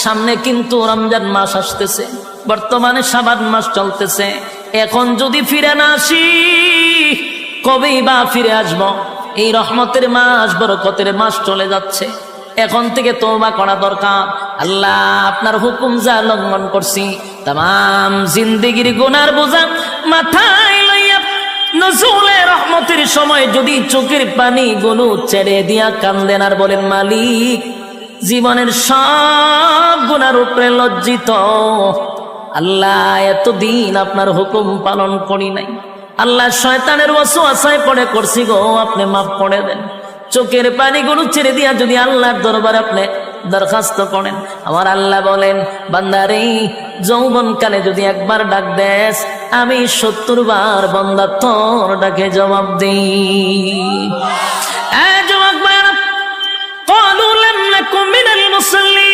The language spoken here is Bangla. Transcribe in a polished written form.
সামনে কিন্তু রমজান মাস আসতেছে, বর্তমানে শাবান মাস চলতেছে। এখন যদি ফিরে না আসি কবেই বা ফিরে আসবো? এই রহমতের মাস, বরকতের মাস চলে যাচ্ছে। এখন থেকে তওবা করা দরকার। আল্লাহ, আপনার হুকুম যা লঙ্ঘন করছি, তাম জিন্দেগির গুনার বোঝা মাথায় লইয়া নজরুলে রহমতের সময় যদি চোখের পানি গুলো ছেড়ে দিয়া কান্দেন আর বলেন, মালিক জীবনের সব গুনার উপরে লজ্জিত, আল্লাহ এতদিন আপনার হুকুম পালন করি নাই, আল্লাহ শয়তানের ওয়াসওয়াসায় পড়ে করছি গো, আপনি মাফ করে দেন। চোখের পানিগুলো ছেড়ে দিয়া যদি আল্লাহর দরবারে আপনি দরখাস্ত করেন, আমার আল্লাহ বলেন, বান্দারে যৌবনকালে যদি একবার ডাক দেস, আমি 70 বার বান্দা তোর ডাকে জবাব দিই। যুবক ভাইরা, ক্বালু লাম নাকু মিনাল মুসাল্লিন,